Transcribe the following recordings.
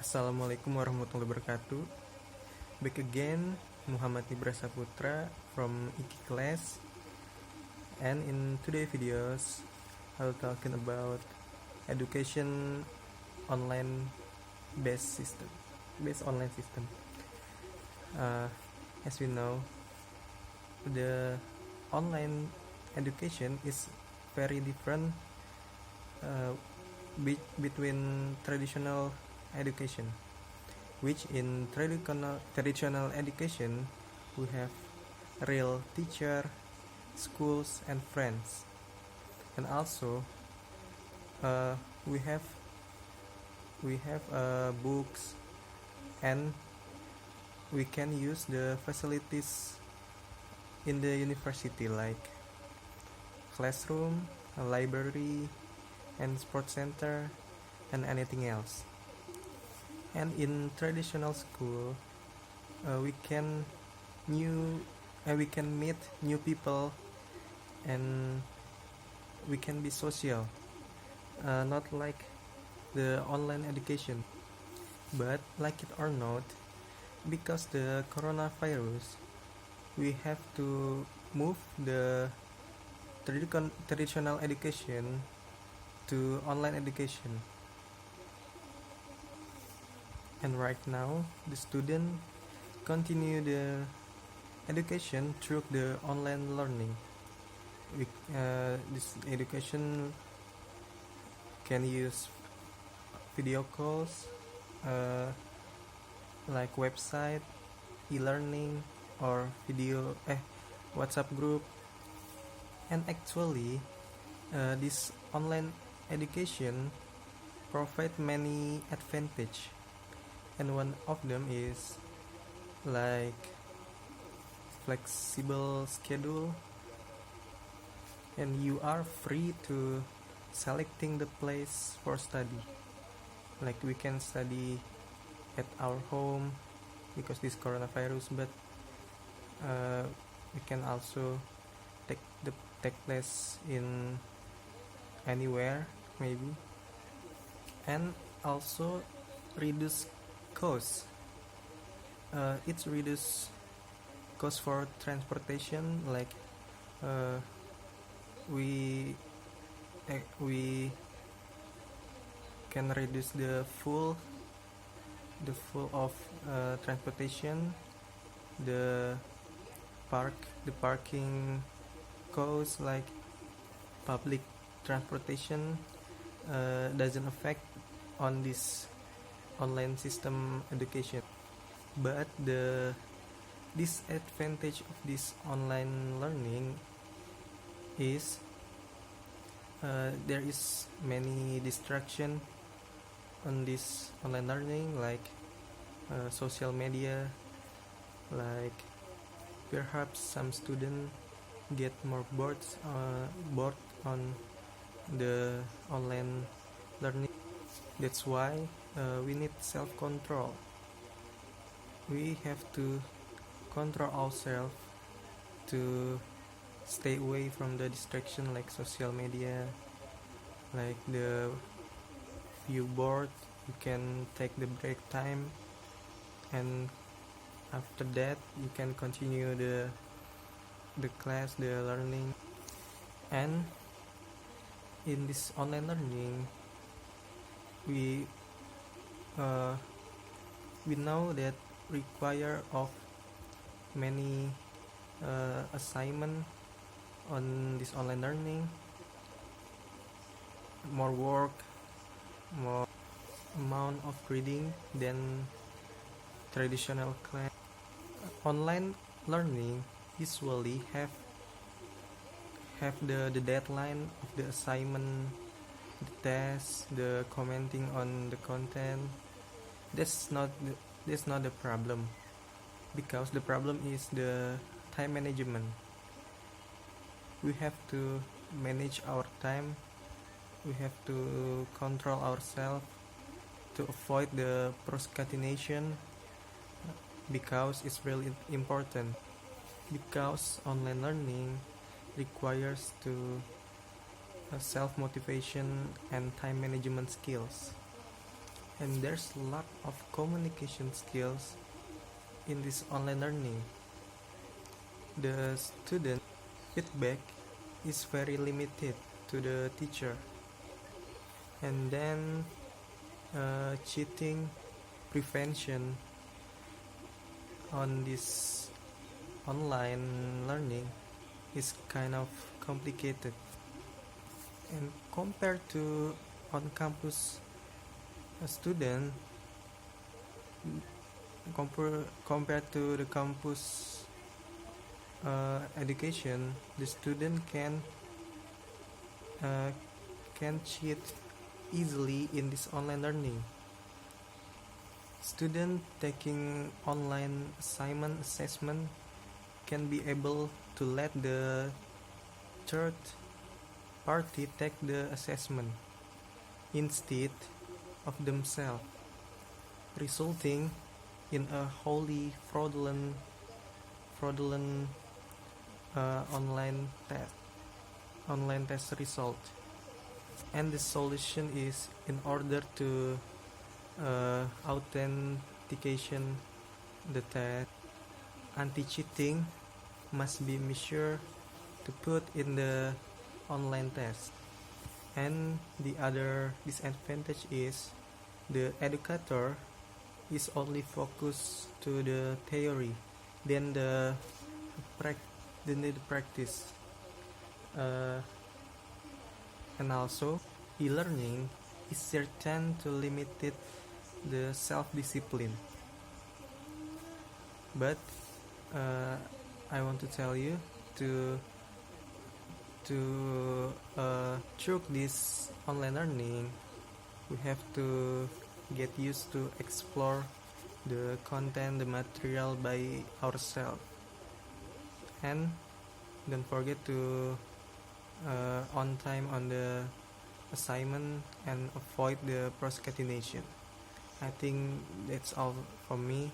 Assalamualaikum warahmatullahi wabarakatuh. Back again, Muhammad Nibra Saputra from IKI class. And in today's videos, I'll talking about education online based online system. As we know, the online education is very different between traditional education, which in traditional education we have real teacher, schools and friends, and also we have books, and we can use the facilities in the university like classroom, a library and sports center and anything else. And in traditional school we can meet new people, and we can be social, not like the online education. But like it or not, because the coronavirus, we have to move the traditional education to online education. And right now the student continue the education through the online learning. This education can use video calls, like website, e-learning or WhatsApp group. And actually this online education provide many advantage, and one of them is like flexible schedule, and you are free to selecting the place for study. Like we can study at our home because this coronavirus, but we can also take class in anywhere maybe. And also reduce cost. It's reduce cost for transportation, like we can reduce the full of transportation, the parking cost, like public transportation doesn't affect on this online system education. But the disadvantage of this online learning is there is many distraction on this online learning, like social media, like perhaps some student get more bored on the online learning. That's why we need self-control. We have to control ourselves to stay away from the distraction like social media. Like you bored, you can take the break time, and after that you can continue the class, the learning. And in this online learning, we know that require of many assignment on this online learning, more work, more amount of reading than traditional class. Online learning usually have the deadline of the assignment, the test, the commenting on the content. That's not the problem, because the problem is the time management. We have to manage our time, we have to control ourselves to avoid the procrastination, because it's really important, because online learning requires to self-motivation and time management skills. and there's a lot of communication skills in this online learning. The student feedback is very limited to the teacher, and then cheating prevention on this online learning is kind of complicated, and compared to on campus student, compared to the campus education, the student uh, can cheat easily in this online learning. Student taking online assignment assessment can be able to let the third party take the assessment instead of themselves, resulting in a wholly fraudulent online test result. And the solution is, in order to authentication the test, anti-cheating must be measured to put in the online test. And the other disadvantage is the educator is only focused to the theory, then the practice, and also e-learning is certain to limit the self-discipline. But I want to tell you to through this online learning, we have to get used to explore the content, the material by ourselves, and don't forget to on time on the assignment and avoid the procrastination. I think that's all from me.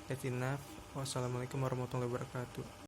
That's enough. Wassalamualaikum warahmatullahi wabarakatuh.